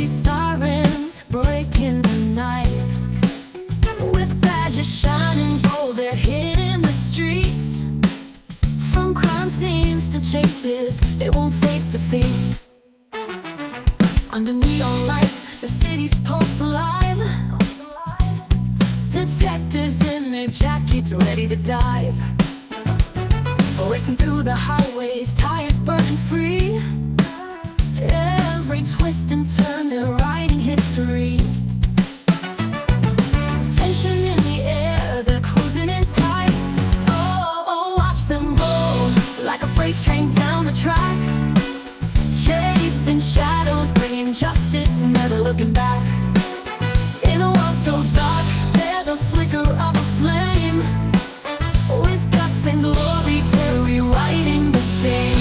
see sirens breaking the night. With badges shining gold, they're hitting the streets. From crime scenes to chases, they won't face defeat. Under neon lights, the city's pulse alive. Detectives in their jackets ready to dive. Racing through the highways, tires burning free. Every twist and turn, they're writing history. Tension in the air, they're cruising in tight. Oh, oh, watch them roll like a freight train down the track. Chasing shadows, bringing justice, never looking back. In a world so dark, they're the flicker of a flame. With guts and glory, they're rewriting the theme.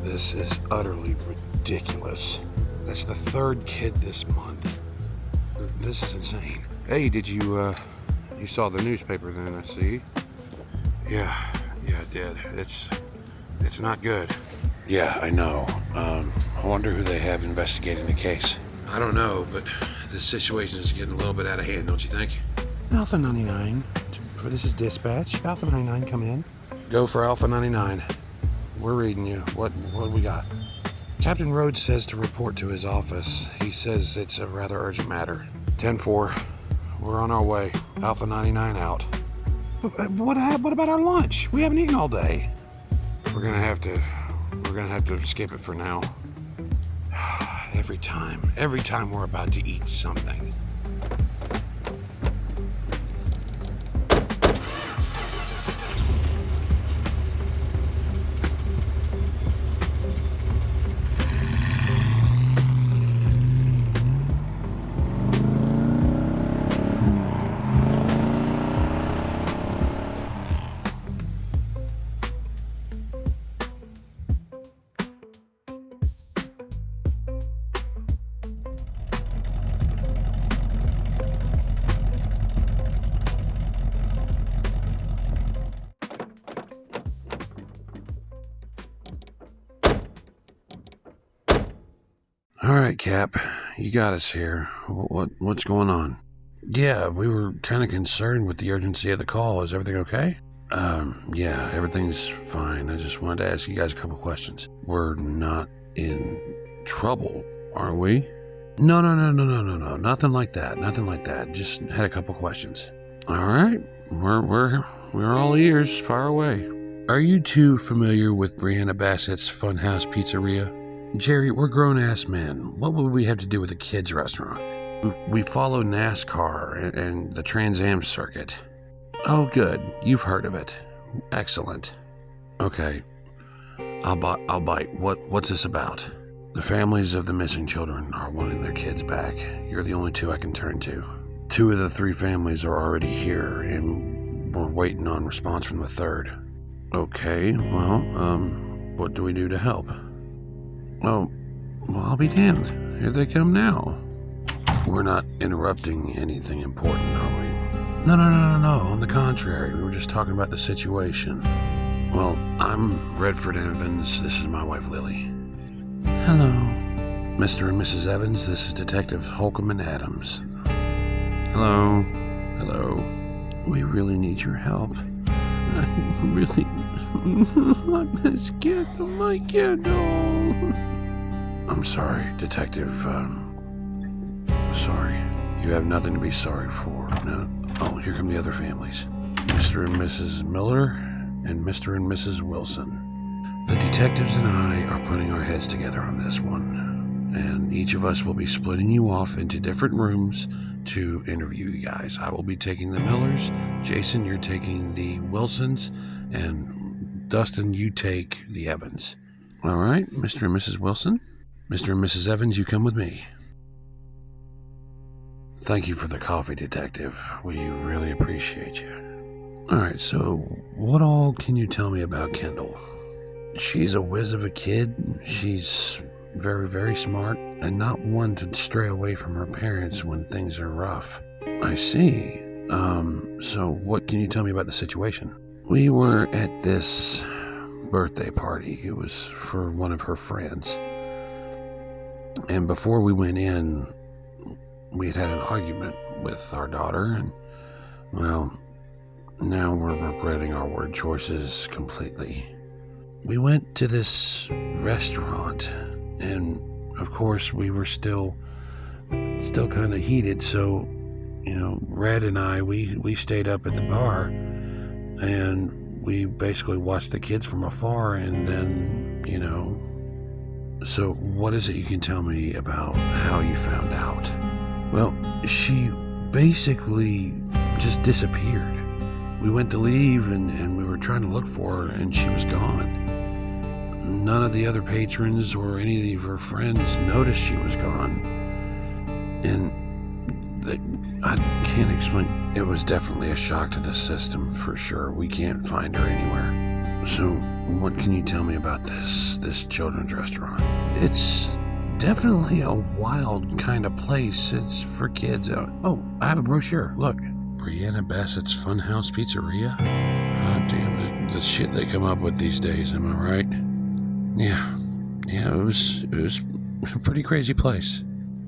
This is utterly ridiculous. That's the third kid this month. This is insane. Hey, did you saw the newspaper then, I see? Yeah, I did. It's not good. Yeah, I know. I wonder who they have investigating the case. I don't know, but this situation is getting a little bit out of hand, don't you think? Alpha 99. This is dispatch. Alpha 99, come in. Go for Alpha 99. We're reading you. What we got? Captain Rhodes says to report to his office. He says it's a rather urgent matter. 10-4. We're on our way. Alpha 99 out. What about our lunch? We haven't eaten all day. We're gonna have to skip it for now. Every time we're about to eat something. All right, Cap, you got us here. What's going on? Yeah, we were kind of concerned with the urgency of the call. Is everything okay? Yeah, everything's fine. I just wanted to ask you guys a couple questions. We're not in trouble, are we? No. Nothing like that. Just had a couple questions. All right, we're all ears. Fire away. Are you two familiar with Brianna Bassett's Funhouse Pizzeria? Jerry, we're grown-ass men. What would we have to do with a kids' restaurant? We follow NASCAR and the Trans Am circuit. Oh, good. You've heard of it. Excellent. Okay. I'll bite. What's this about? The families of the missing children are wanting their kids back. You're the only two I can turn to. 2 of the 3 families are already here, and we're waiting on response from the third. Okay, well, what do we do to help? Oh, well, I'll be damned. Here they come now. We're not interrupting anything important, are we? No. On the contrary, we were just talking about the situation. Well, I'm Redford Evans. This is my wife, Lily. Hello. Mr. and Mrs. Evans, this is Detective Holcomb and Adams. Hello. We really need your help. I'm scared of my kiddo. I'm sorry, Detective. Sorry. You have nothing to be sorry for. No. Oh, here come the other families. Mr. and Mrs. Miller and Mr. and Mrs. Wilson. The detectives and I are putting our heads together on this one. And each of us will be splitting you off into different rooms to interview you guys. I will be taking the Millers. Jason, you're taking the Wilsons. And Dustin, you take the Evans. All right, Mr. and Mrs. Wilson. Mr. and Mrs. Evans, you come with me. Thank you for the coffee, Detective. We really appreciate you. All right, so what all can you tell me about Kendall? She's a whiz of a kid. She's very, very smart and not one to stray away from her parents when things are rough. I see. So what can you tell me about the situation? We were at this birthday party. It was for one of her friends. And before we went in, we had an argument with our daughter, and, well, now we're regretting our word choices completely. We went to this restaurant, and of course we were still kind of heated, so, Red and I, we stayed up at the bar, and we basically watched the kids from afar, and then, So what is it you can tell me about how you found out? Well, she basically just disappeared. We went to leave, and we were trying to look for her, and she was gone. None of the other patrons or any of her friends noticed she was gone. And I can't explain. It was definitely a shock to the system, for sure. We can't find her anywhere. So, what can you tell me about this children's restaurant? It's definitely a wild kind of place. It's for kids. Oh, I have a brochure. Look. Brianna Bassett's Funhouse Pizzeria? God damn, the shit they come up with these days, am I right? Yeah, it was a pretty crazy place.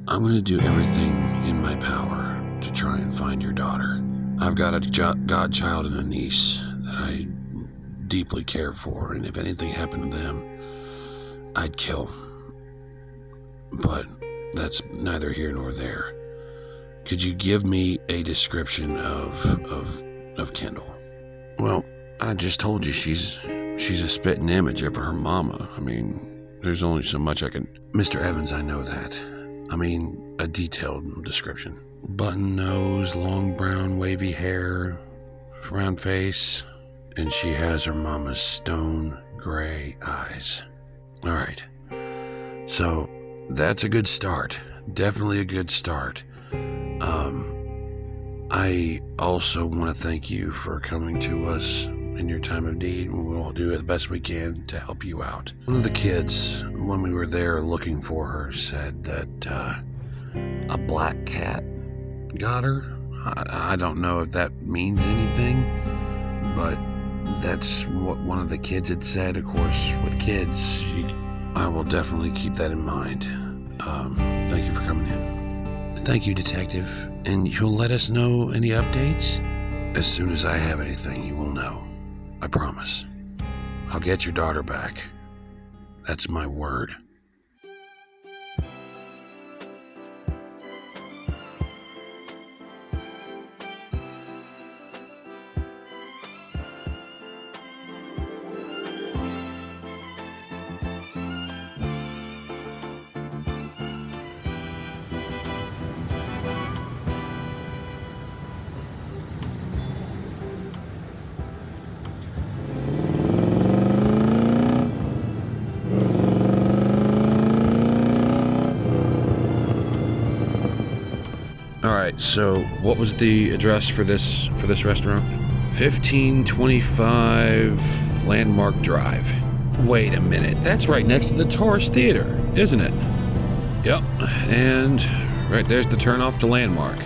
I'm going to do everything in my power to try and find your daughter. I've got a godchild and a niece that I deeply care for, and if anything happened to them, I'd kill. But that's neither here nor there. Could you give me a description of Kendall? Well, I just told you she's a spitting image of her mama. I mean, there's only so much I can... Mr. Evans, I know that. I mean, a detailed description. Button nose, long brown wavy hair, round face, and she has her mama's stone gray eyes. All right. So, that's a good start. Definitely a good start. I also want to thank you for coming to us in your time of need. We'll do the best we can to help you out. One of the kids, when we were there looking for her, said that a black cat got her. I don't know if that means anything, but that's what one of the kids had said. Of course, with kids, I will definitely keep that in mind. Thank you for coming in. Thank you, Detective. And you'll let us know any updates? As soon as I have anything, you will know. I promise. I'll get your daughter back. That's my word. Alright, so what was the address for this restaurant? 1525 Landmark Drive. Wait a minute, that's right next to the Taurus Theater, isn't it? Yep, and right there's the turnoff to Landmark.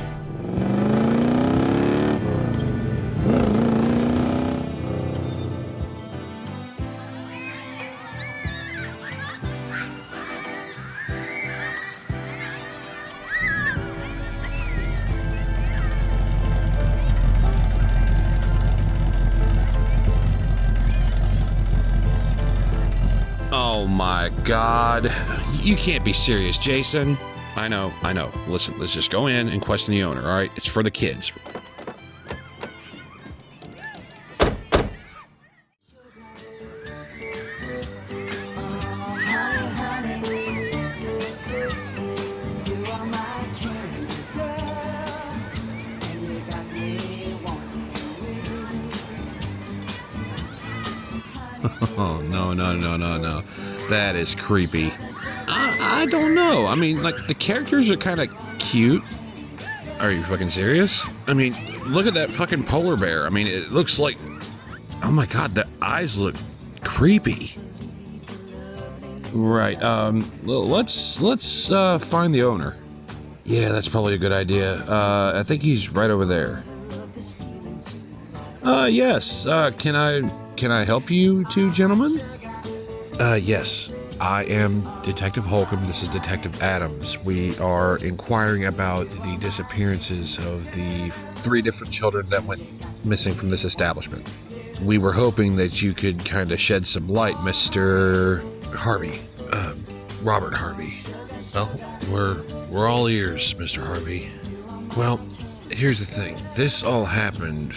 Oh my God. You can't be serious, Jason. I know. Listen, let's just go in and question the owner, all right? It's for the kids. Oh, no. That is creepy. I don't know. I mean, like, the characters are kind of cute. Are you fucking serious? I mean, look at that fucking polar bear. I mean, it looks like... Oh my god, the eyes look creepy. Right, let's find the owner. Yeah, that's probably a good idea. I think he's right over there. Yes, can I help you two gentlemen? Yes. I am Detective Holcomb. This is Detective Adams. We are inquiring about the disappearances of the 3 different children that went missing from this establishment. We were hoping that you could kind of shed some light, Mr. Harvey. Robert Harvey. Well, we're all ears, Mr. Harvey. Well, here's the thing. This all happened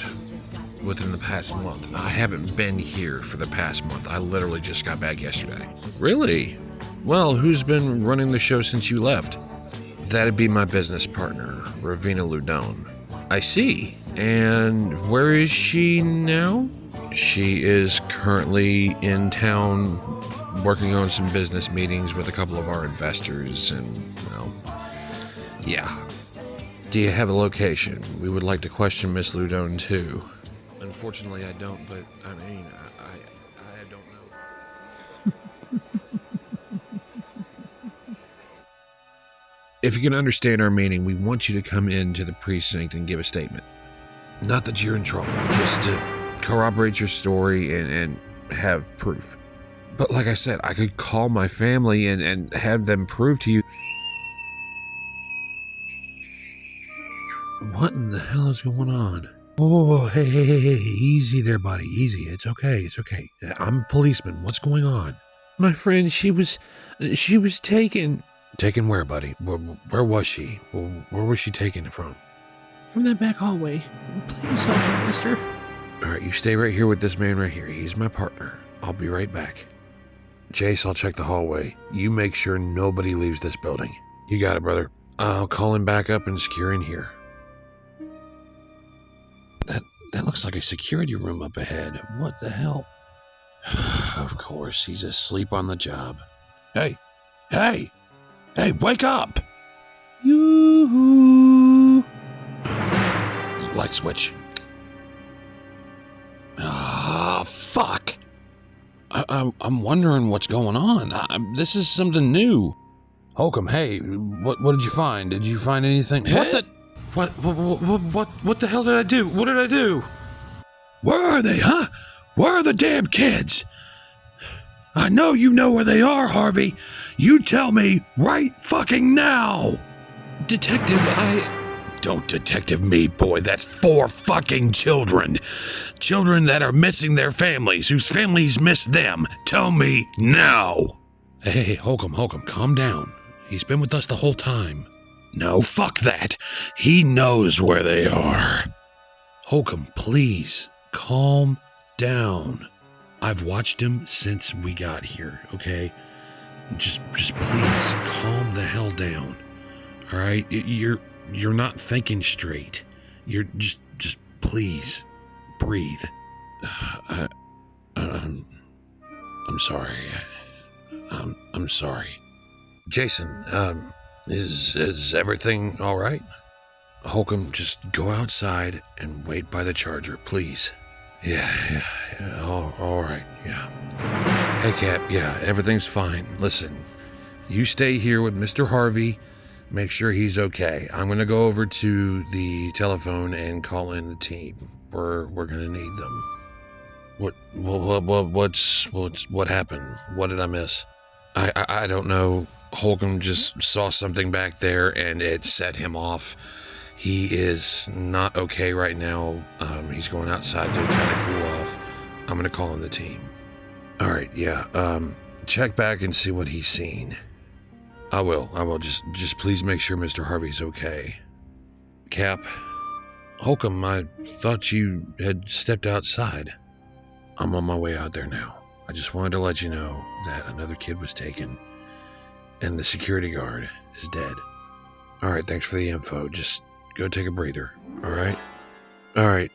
within the past month. I haven't been here for the past month. I literally just got back yesterday. Really? Well, who's been running the show since you left? That'd be my business partner, Ravina Ludone. I see. And where is she now? She is currently in town working on some business meetings with a couple of our investors and, well, yeah. Do you have a location? We would like to question Miss Ludone too. Unfortunately, I don't, but I mean, I don't know. If you can understand our meaning, we want you to come into the precinct and give a statement. Not that you're in trouble, just to corroborate your story and have proof. But like I said, I could call my family and have them prove to you. What in the hell is going on? Oh, hey, easy there, buddy, easy. It's okay. I'm a policeman. What's going on? My friend, she was taken. Taken where, buddy? Where was she? Where was she taken from? From that back hallway. Please help me, mister. All right, you stay right here with this man right here. He's my partner. I'll be right back. Jace, I'll check the hallway. You make sure nobody leaves this building. You got it, brother. I'll call him back up and secure in here. That looks like a security room up ahead. What the hell? Of course, he's asleep on the job. Hey, wake up! Yoo-hoo! Light switch. Ah, fuck! I'm wondering what's going on. This is something new. Holcomb, hey, what did you find? Did you find anything? What the? What the hell did I do? What did I do? Where are they, huh? Where are the damn kids? I know you know where they are, Harvey. You tell me right fucking now. Detective, Don't detective me, boy. That's 4 fucking children. Children that are missing their families, whose families miss them. Tell me now. Hey, Holcomb, calm down. He's been with us the whole time. No, fuck that. He knows where they are. Holcomb, please, calm down. I've watched him since we got here, okay? Just please, calm the hell down. All right? You're not thinking straight. You're just please, breathe. I'm sorry. I'm sorry. Jason, is everything all right? Holcomb, just go outside and wait by the charger, please. Yeah, all right, yeah. Hey, Cap, yeah, everything's fine. Listen, you stay here with Mr. Harvey. Make sure he's okay. I'm gonna go over to the telephone and call in the team. We're gonna need them. What happened? What did I miss? I don't know. Holcomb just saw something back there and it set him off. He is not okay right now. He's going outside to kind of cool off. I'm gonna call in the team. All right, yeah. Check back and see what he's seen. I will. Just please make sure Mr. Harvey's okay. Cap, Holcomb, I thought you had stepped outside. I'm on my way out there now. I just wanted to let you know that another kid was taken, and the security guard is dead. All right, thanks for the info. Just go take a breather, all right? All right,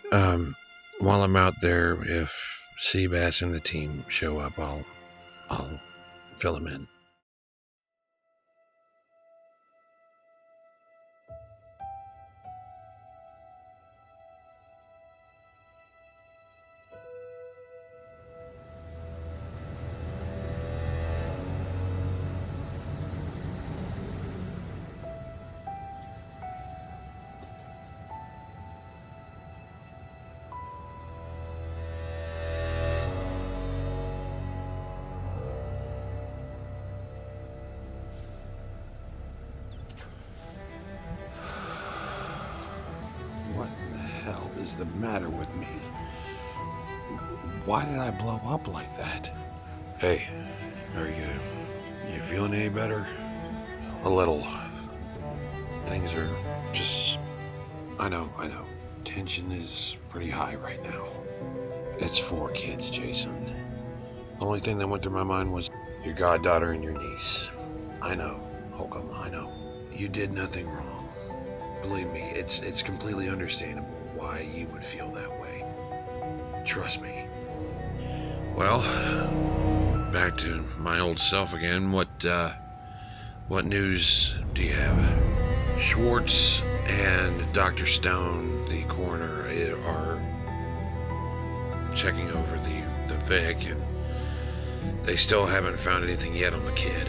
while I'm out there, if Seabass and the team show up, I'll fill them in. What in the hell is the matter with me? Why did I blow up like that? Hey, are you feeling any better? A little. Things are just... I know. Tension is pretty high right now. It's 4 kids, Jason. The only thing that went through my mind was your goddaughter and your niece. I know, Holcomb, I know. You did nothing wrong. Believe me, it's completely understandable why you would feel that way. Trust me. Well, back to my old self again. What news do you have? Schwartz and Dr. Stone, the coroner, are checking over the Vic, and they still haven't found anything yet on the kid.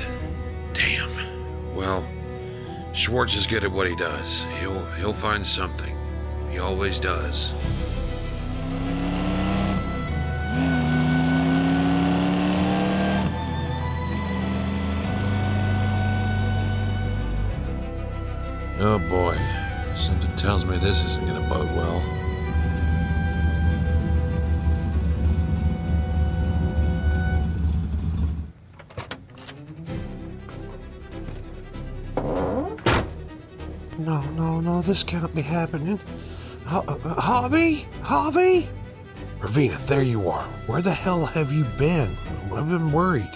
Damn. Well, Schwartz is good at what he does. He'll find something. He always does. Oh boy, something tells me this isn't gonna bode well. No, this can't be happening. Harvey? Ravina, there you are. Where the hell have you been? I've been worried.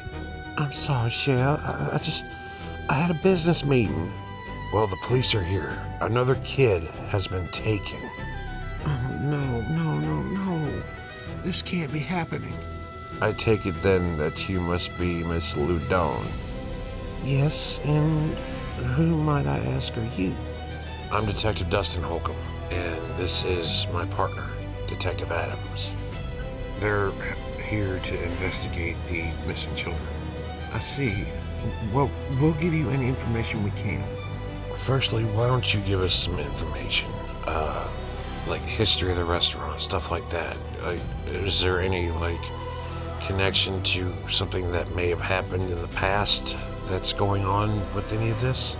I'm sorry, Shell. I had a business meeting. Well, the police are here. Another kid has been taken. Oh, no. This can't be happening. I take it then that you must be Miss Ludone. Yes, and who might I ask are you? I'm Detective Dustin Holcomb, and this is my partner, Detective Adams. They're here to investigate the missing children. I see. Well, we'll give you any information we can. Firstly, why don't you give us some information? Like history of the restaurant, stuff like that. Is there any, connection to something that may have happened in the past that's going on with any of this?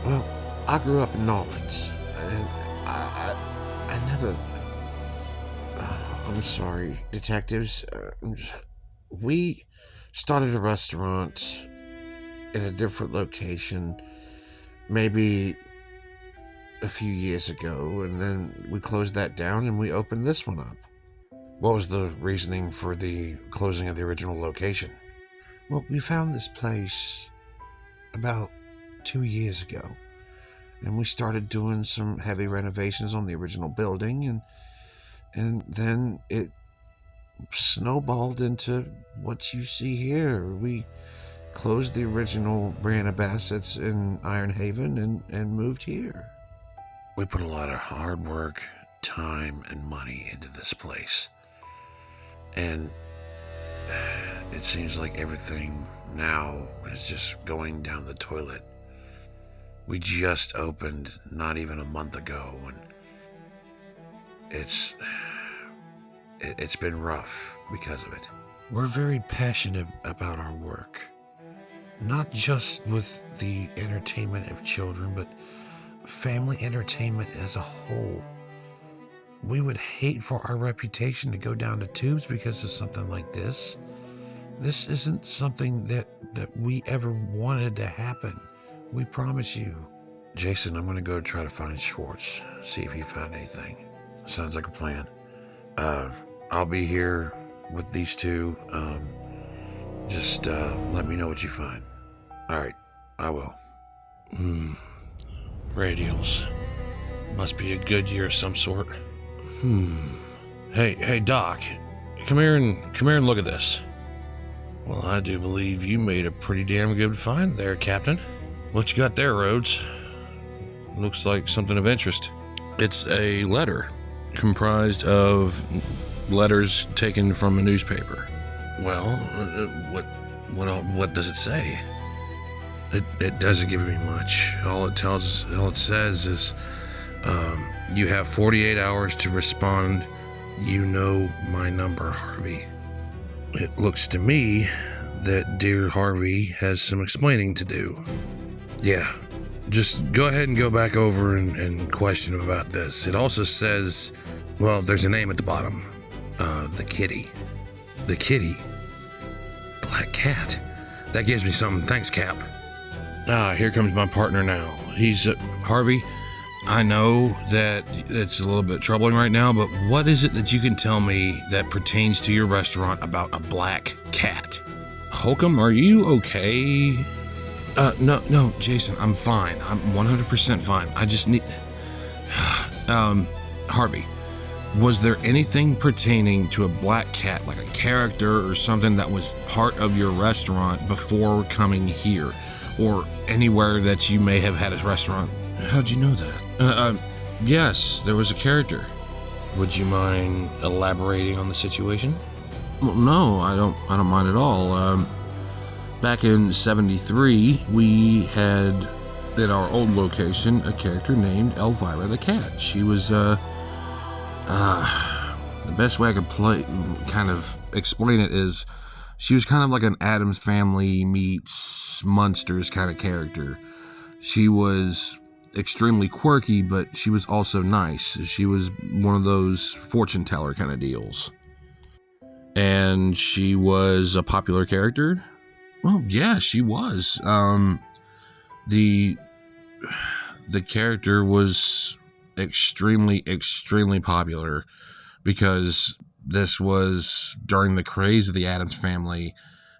Well, I grew up in New Orleans, and I never... I'm sorry, detectives. We started a restaurant in a different location maybe a few years ago, and then we closed that down and we opened this one up. What was the reasoning for the closing of the original location? Well, we found this place about 2 years ago, and we started doing some heavy renovations on the original building, and then it snowballed into what you see here. We closed the original brand of Bassett's in Iron Haven and moved here. We put a lot of hard work, time, and money into this place. And it seems like everything now is just going down the toilet. We just opened not even a month ago, and it's been rough because of it. We're very passionate about our work. Not just with the entertainment of children, but family entertainment as a whole. We would hate for our reputation to go down the tubes because of something like this. This isn't something that we ever wanted to happen. We promise you. Jason, I'm going to go try to find Schwartz, see if he found anything. Sounds like a plan. I'll be here with these two. Just let me know what you find. All right, I will. Radials. Must be a good year of some sort. Hey, Doc. come here and look at this. Well, I do believe you made a pretty damn good find there, Captain. What you got there, Rhodes? Looks like something of interest. It's a letter comprised of letters taken from a newspaper. Well, what does it say? It doesn't give me much. All it says is, you have 48 hours to respond. You know my number, Harvey. It looks to me that dear Harvey has some explaining to do. Yeah, just go ahead and go back over and question him about this. It also says, well, there's a name at the bottom. The Kitty. The Kitty? Black Cat. That gives me something. Thanks, Cap. Here comes my partner now. He's, Harvey, I know that it's a little bit troubling right now, but what is it that you can tell me that pertains to your restaurant about a black cat? Holcomb, are you okay? No, Jason, I'm fine. I'm 100% fine. I just need... Harvey, was there anything pertaining to a black cat, like a character or something that was part of your restaurant before coming here? Or anywhere that you may have had a restaurant? How'd you know that? Yes, there was a character. Would you mind elaborating on the situation? Well, no, I don't mind at all. Back in '73, we had, at our old location, a character named Elvira the Cat. She was, the best way I could kind of explain it is, she was kind of like an Addams Family meets Munsters kind of character. She was extremely quirky, but she was also nice. She was one of those fortune teller kind of deals. And she was a popular character? Well, yeah, she was. The character was extremely popular because this was during the craze of the Addams Family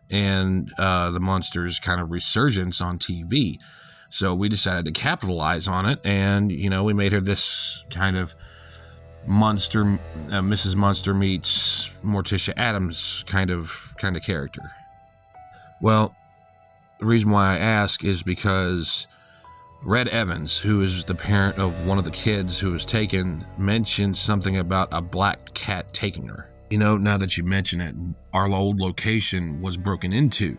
and the Munsters kind of resurgence on TV. So we decided to capitalize on it, and, we made her this kind of Munster, Mrs. Munster meets Morticia Addams kind of character. Well, the reason why I ask is because Red Evans, who is the parent of one of the kids who was taken, mentioned something about a black cat taking her. Now that you mention it, our old location was broken into,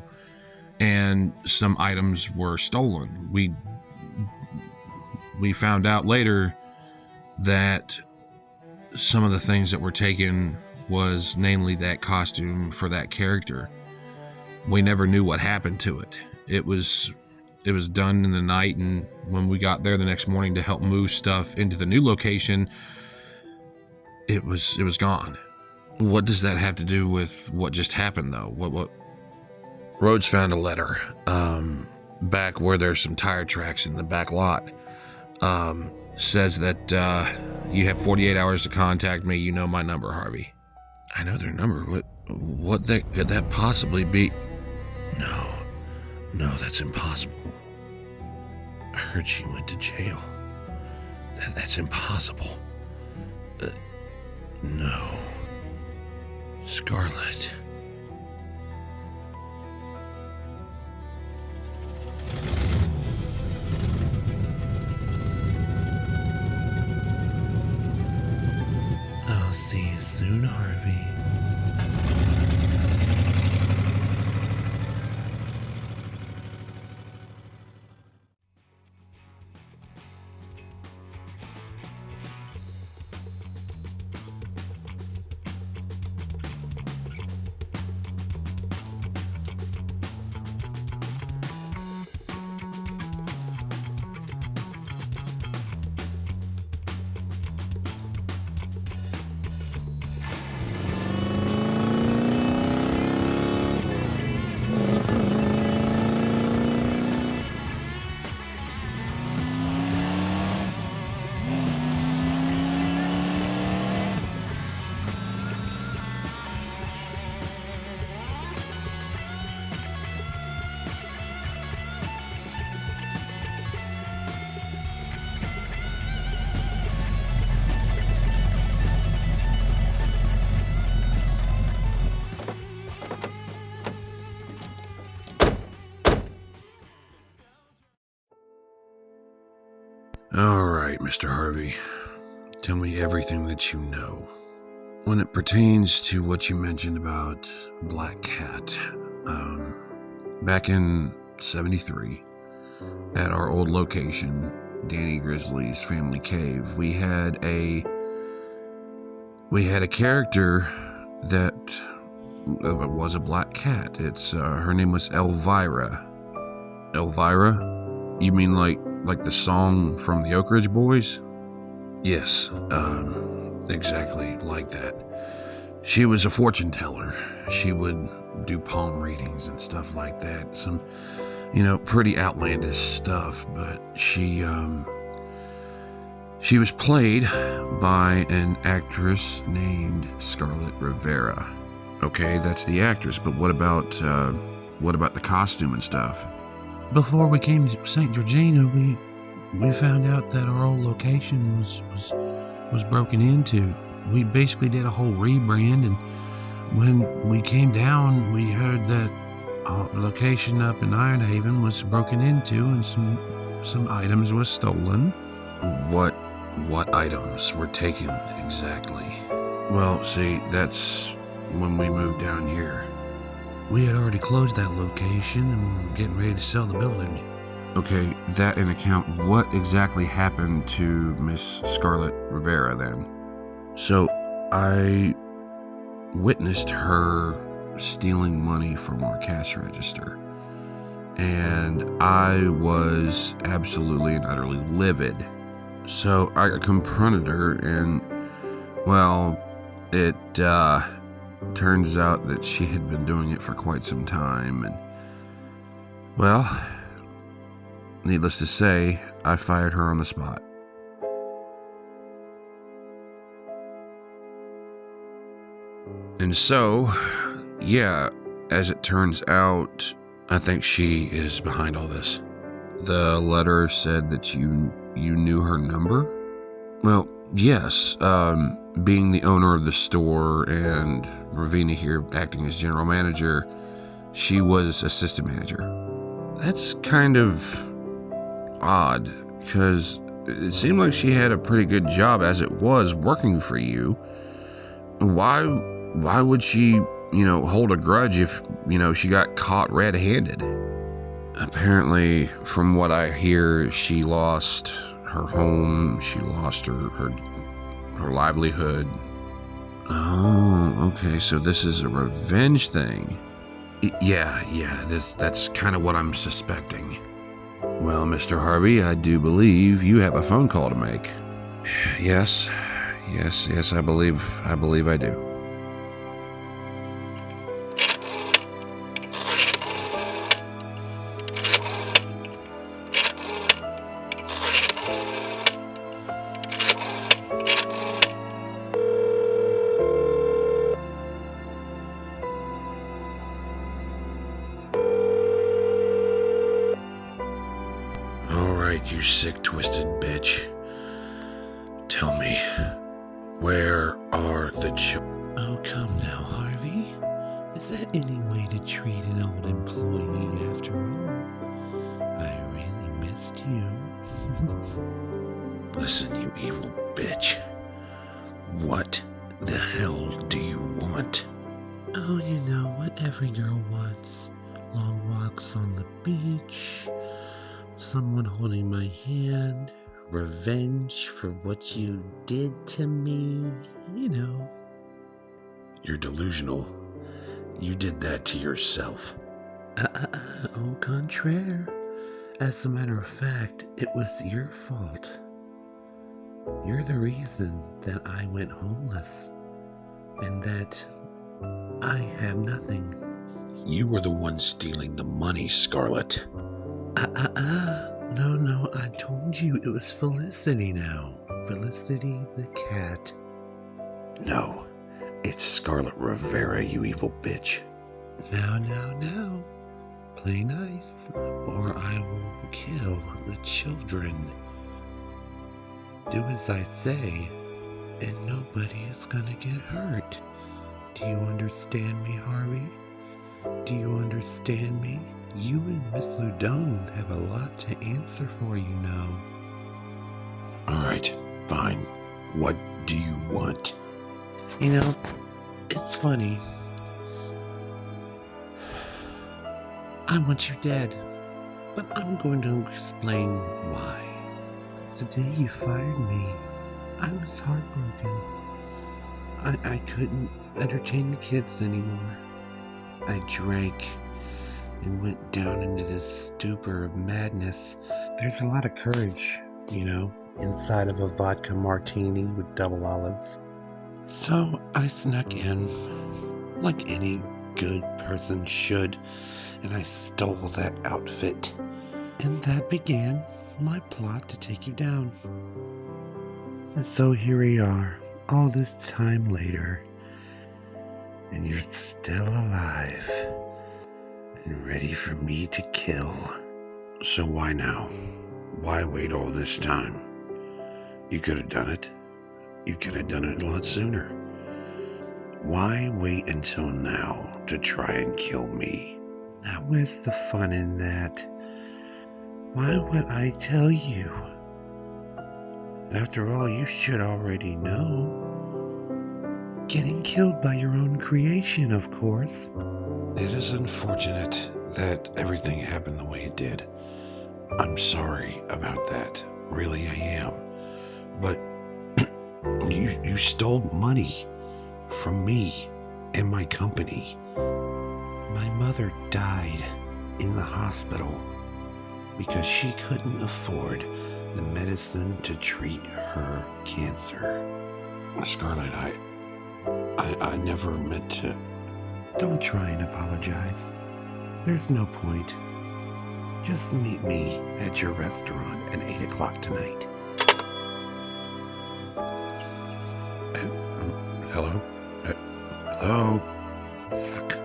and some items were stolen. We found out later that some of the things that were taken was namely that costume for that character. We never knew what happened to it. It was done in the night, and when we got there the next morning to help move stuff into the new location, it was gone. What does that have to do with what just happened, though? What? Rhodes found a letter, back where there's some tire tracks in the back lot. Says that, you have 48 hours to contact me. You know my number, Harvey. I know their number. What could that possibly be? No, that's impossible. I heard she went to jail. That's impossible. No. Scarlet. I'll see you soon, Harvey. Mr. Harvey, tell me everything that you know. When it pertains to what you mentioned about Black Cat, back in 73, at our old location, Danny Grizzly's Family Cave, we had a character that was a black cat. Her name was Elvira. Elvira? You mean like the song from the Oak Ridge Boys? Yes, exactly like that. She was a fortune teller. She would do palm readings and stuff like that. Some, pretty outlandish stuff, but she was played by an actress named Scarlett Rivera. Okay, that's the actress, but what about the costume and stuff? Before we came to St. Georgina, we found out that our old location was broken into. We basically did a whole rebrand, and when we came down, we heard that our location up in Iron Haven was broken into, and some items were stolen. What items were taken exactly? Well, see, that's when we moved down here. We had already closed that location, and we were getting ready to sell the building. Okay, that in account, what exactly happened to Miss Scarlett Rivera then? So, I witnessed her stealing money from our cash register, and I was absolutely and utterly livid. So I confronted her, and, well, it turns out that she had been doing it for quite some time, and, well, needless to say, I fired her on the spot. And so, yeah, as it turns out, I think she is behind all this. The letter said that you knew her number? Well, yes. Being the owner of the store and Ravina here acting as general manager, she was assistant manager. That's kind of odd, because it seemed like she had a pretty good job as it was working for you. Why would she, hold a grudge if, she got caught red-handed? Apparently, from what I hear, she lost her home, she lost her livelihood. Oh, okay, so this is a revenge thing. Yeah, that's kind of what I'm suspecting. Well, Mr. Harvey, I do believe you have a phone call to make. Yes, I believe I do. You sick, twisted bitch. Tell me, where are the children? Oh, come now, Harvey. Is that any way to treat an old employee after all? I really missed you. Listen, you evil bitch. What the hell do you want? Oh, you know what every girl wants. Long walks on the beach, someone holding my hand, revenge for what you did to me, You're delusional. You did that to yourself. Au contraire. As a matter of fact, it was your fault. You're the reason that I went homeless, and that I have nothing. You were the one stealing the money, Scarlett. No, I told you it was Felicity now. Felicity the cat. No, it's Scarlett Rivera, you evil bitch. Now. Play nice, or I will kill the children. Do as I say, and nobody is gonna get hurt. Do you understand me, Harvey? Do you understand me? You and Miss Ludone have a lot to answer for, All right, fine. What do you want? You know, it's funny. I want you dead, but I'm going to explain why. The day you fired me, I was heartbroken. I couldn't entertain the kids anymore. I drank and went down into this stupor of madness. There's a lot of courage, inside of a vodka martini with double olives. So I snuck in, like any good person should, and I stole that outfit. And that began my plot to take you down. And so here we are, all this time later, and you're still alive and ready for me to kill. So why now? Why wait all this time? You could have done it. You could have done it a lot sooner. Why wait until now to try and kill me? Now where's the fun in that? Why would I tell you? After all, you should already know. Getting killed by your own creation, of course. It is unfortunate that everything happened the way it did. I'm sorry about that. Really, I am. But you stole money from me and my company. My mother died in the hospital because she couldn't afford the medicine to treat her cancer. Scarlett, I never meant to. Don't try and apologize. There's no point. Just meet me at your restaurant at 8 o'clock tonight. Hello? Hello? Fuck.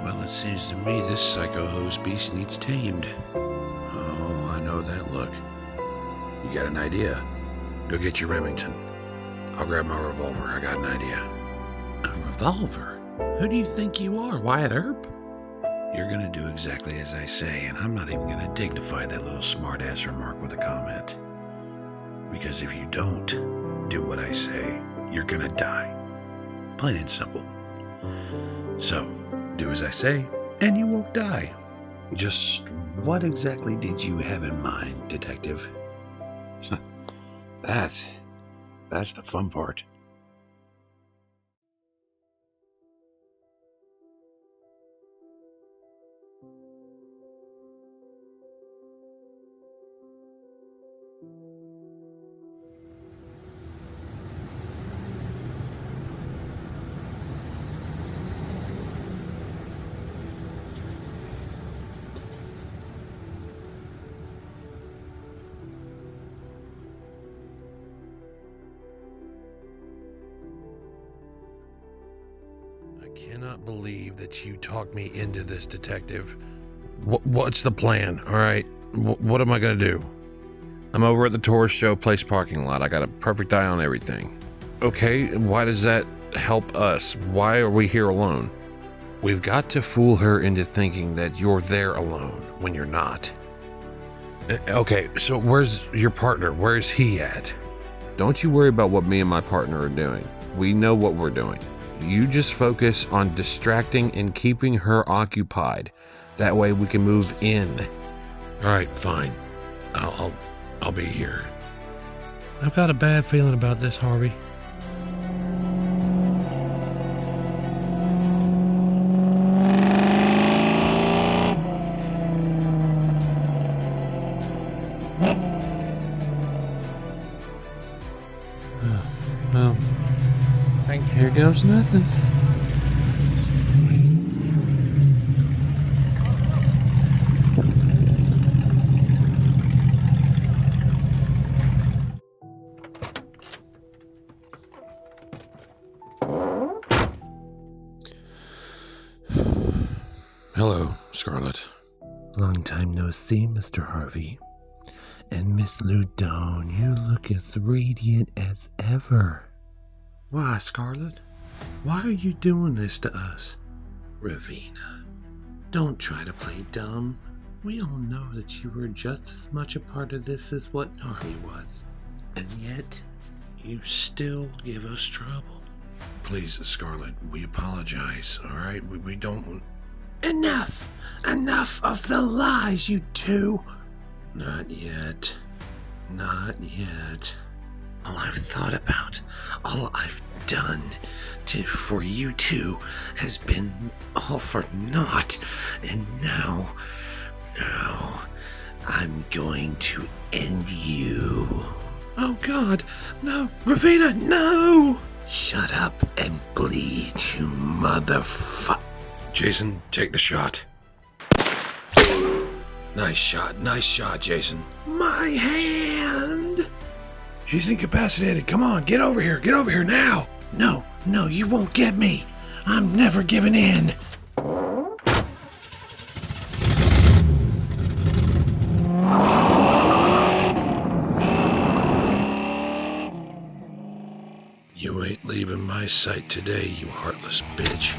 Well, it seems to me this psycho hose beast needs tamed. Oh, I know that look. You got an idea? Go get your Remington. I'll grab my revolver. I got an idea. A revolver? Who do you think you are, Wyatt Earp? You're gonna do exactly as I say, and I'm not even gonna dignify that little smartass remark with a comment. Because if you don't do what I say, you're gonna die. Plain and simple. So, do as I say, and you won't die. Just what exactly did you have in mind, Detective? That's the fun part. I cannot believe that you talked me into this, Detective. What's the plan, all right? What am I going to do? I'm over at the tourist show place parking lot. I got a perfect eye on everything. Okay, why does that help us? Why are we here alone? We've got to fool her into thinking that you're there alone when you're not. Okay, so where's your partner? Where's he at? Don't you worry about what me and my partner are doing. We know what we're doing. You just focus on distracting and keeping her occupied. That way we can move in. All right, fine. I'll be here. I've got a bad feeling about this, Harvey. Well, here goes nothing. Hello, Scarlett. Long time no see, Mr. Harvey. And Miss Ludone, you look as radiant as ever. Why, Scarlett? Why are you doing this to us? Ravina, don't try to play dumb. We all know that you were just as much a part of this as what Harvey was. And yet, you still give us trouble. Please, Scarlet, we apologize, all right? We don't... Enough! Enough of the lies, you two! Not yet. Not yet. All I've thought about, all I've done for you two has been all for naught. And now I'm going to end you. Oh God, no, Ravina, no! Shut up and bleed, you motherfucker. Jason, take the shot. Nice shot, Jason. My hand! She's incapacitated. Come on, get over here now. No, you won't get me. I'm never giving in. You ain't leaving my sight today, you heartless bitch.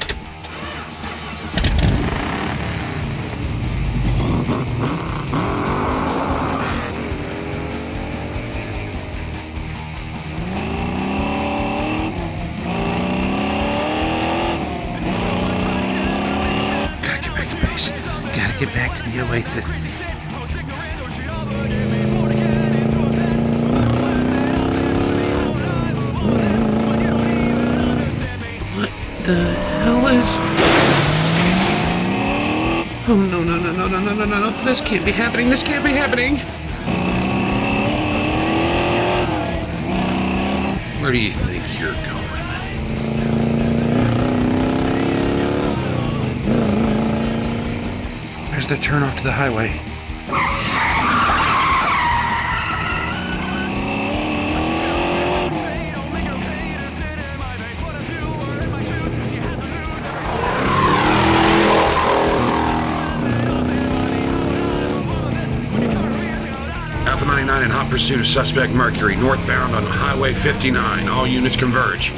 Gotta get back to base. Gotta get back to the Oasis. What the hell is... Oh, no. This can't be happening. Where do you think you're going? There's the turnoff to the highway. Alpha 99 in hot pursuit of suspect Mercury, northbound on Highway 59. All units converge.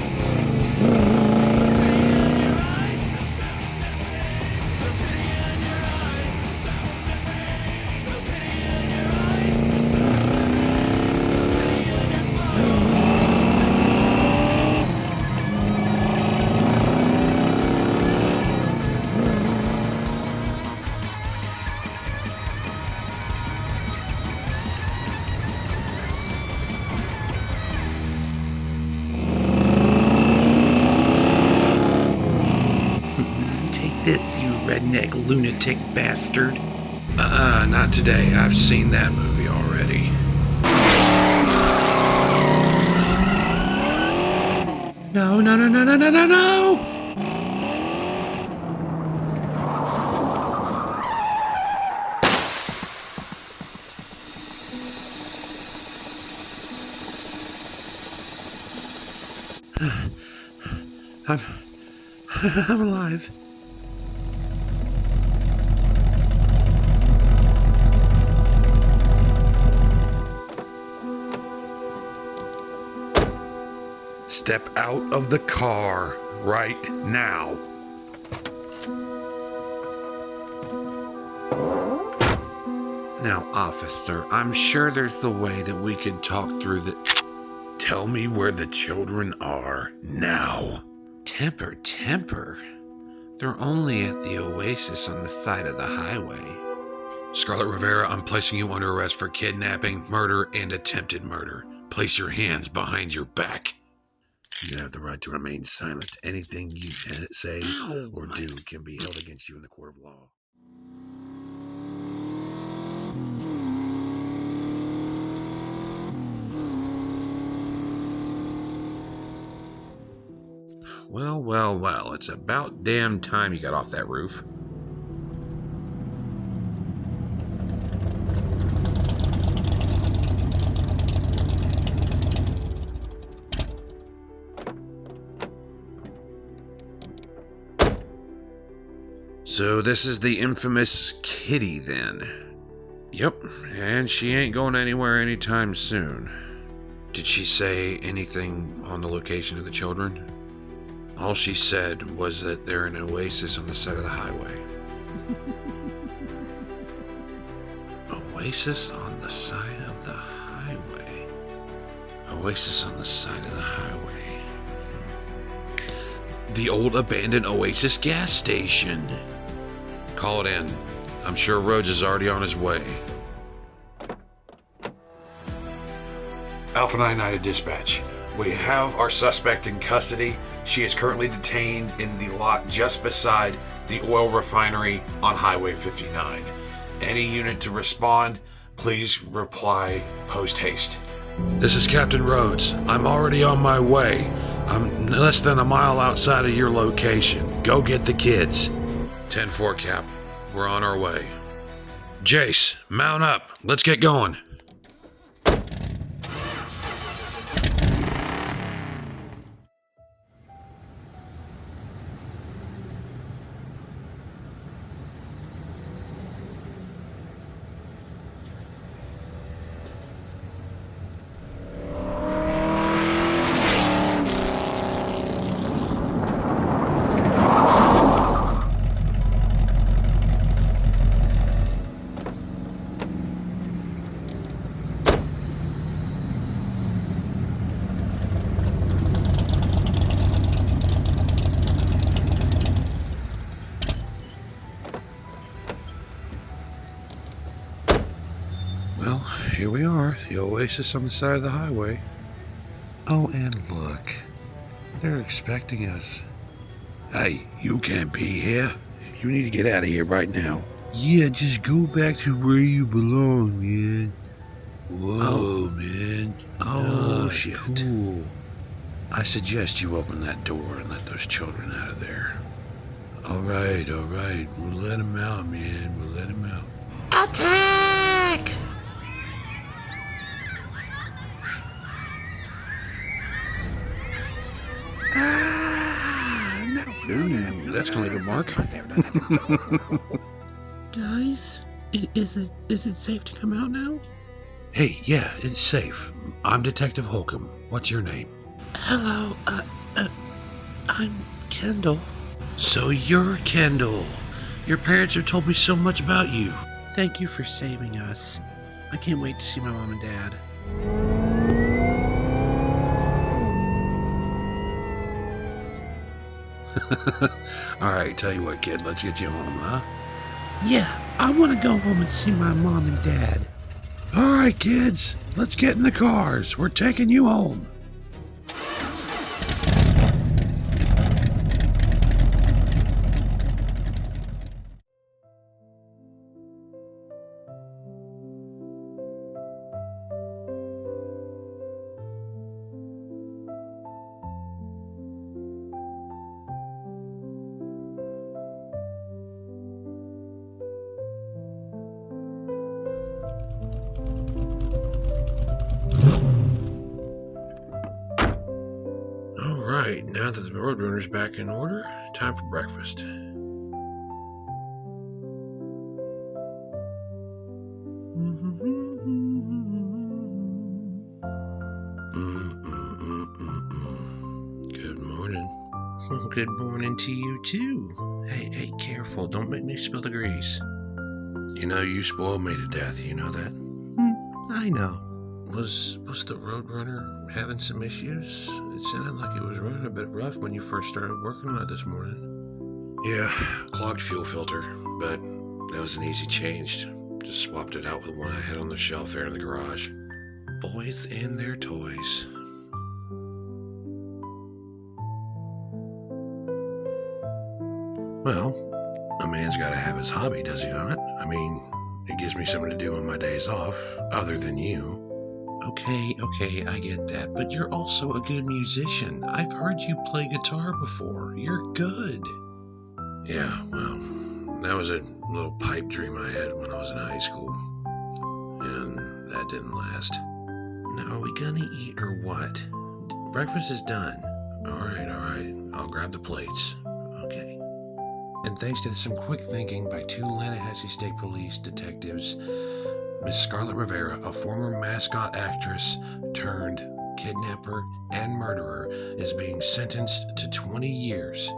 Take this, you redneck lunatic bastard. Not today. I've seen that movie already. No. I'm alive. Step out of the car right now. Now, officer, I'm sure there's the way that we could talk through the... Tell me where the children are now. Temper. They're only at the Oasis on the side of the highway. Scarlet Rivera, I'm placing you under arrest for kidnapping, murder, and attempted murder. Place your hands behind your back. You have the right to remain silent. Anything you say or do can be held against you in the court of law. Well, it's about damn time you got off that roof. So this is the infamous Kitty then. Yep, and she ain't going anywhere anytime soon. Did she say anything on the location of the children? All she said was that they're in an oasis on the side of the highway. Oasis on the side of the highway? oasis on the side of the highway. The old abandoned Oasis gas station. Call it in. I'm sure Rhodes is already on his way. Alpha 99 to dispatch. We have our suspect in custody. She is currently detained in the lot just beside the oil refinery on Highway 59. Any unit to respond, please reply post haste. This is Captain Rhodes. I'm already on my way. I'm less than a mile outside of your location. Go get the kids. 10-4, Cap. We're on our way. Jace, mount up. Let's get going. Well, here we are, the oasis on the side of the highway. Oh, and look, they're expecting us. Hey, you can't be here. You need to get out of here right now. Yeah, just go back to where you belong, man. Whoa, man. Oh, Shit. cool. I suggest you open that door and let those children out of there. All right. We'll let them out, man. We'll let them out. Attack! Ooh, that's gonna leave a mark. Guys, is it safe to come out now? Hey, yeah, it's safe. I'm Detective Holcomb. What's your name? Hello, I'm Kendall. So you're Kendall. Your parents have told me so much about you. Thank you for saving us. I can't wait to see my mom and dad. All right, tell you what, kid, let's get you home, huh? Yeah, I want to go home and see my mom and dad. All right, kids, let's get in the cars. We're taking you home. All right, now that the Roadrunner's back in order, time for breakfast. Good morning. Oh, good morning to you, too. Hey, careful. Don't make me spill the grease. You know, you spoiled me to death, you know that? I know. Was the Roadrunner having some issues? It sounded like it was running a bit rough when you first started working on it this morning. Yeah, clogged fuel filter, but that was an easy change. Just swapped it out with one I had on the shelf there in the garage. Boys and their toys. Well, a man's gotta have his hobby, does he not? I mean, it gives me something to do on my days off, other than you. Okay, I get that. But you're also a good musician. I've heard you play guitar before. You're good. Yeah, well, that was a little pipe dream I had when I was in high school. And that didn't last. Now, are we gonna eat or what? Breakfast is done. All right. I'll grab the plates. Okay. And thanks to some quick thinking by two Tallahassee State Police detectives, Miss Scarlett Rivera, a former mascot actress turned kidnapper and murderer, is being sentenced to 20 years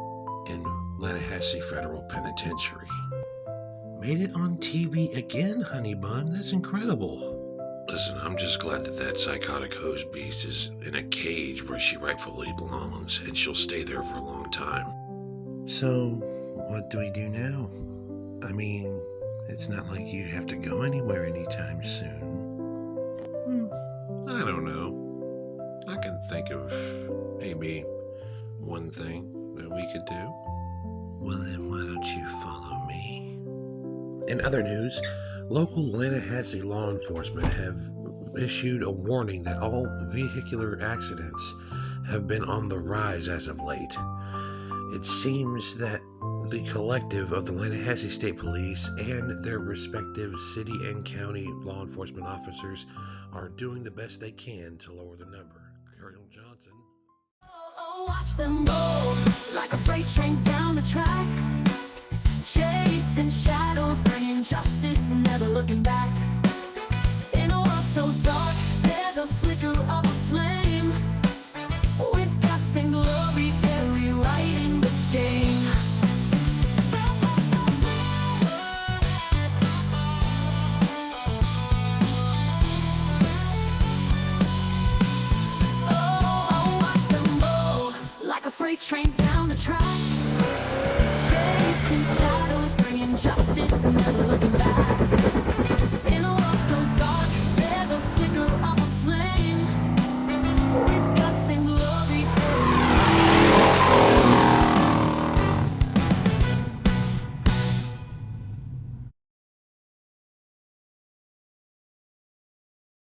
in Tallahassee Federal Penitentiary. Made it on TV again, honey bun. That's incredible. Listen, I'm just glad that that psychotic hose beast is in a cage where she rightfully belongs, and she'll stay there for a long time. So, what do we do now? I mean, it's not like you have to go anywhere anytime soon. I don't know. I can think of maybe one thing that we could do. Well, then why don't you follow me? In other news, local Tallahassee law enforcement have issued a warning that all vehicular accidents have been on the rise as of late. It seems that the collective of the Tallahassee State Police and their respective city and county law enforcement officers are doing the best they can to lower the number. Colonel Johnson. Oh, watch them go like a freight train down the track, chasing shadows, bringing justice, never looking back. In a world so dark, they're the flicker of a flame. With guts and glory, they're rewriting the game. Oh, watch them go like a freight train down the track, chasing shadows, bringing justice, and never looking back.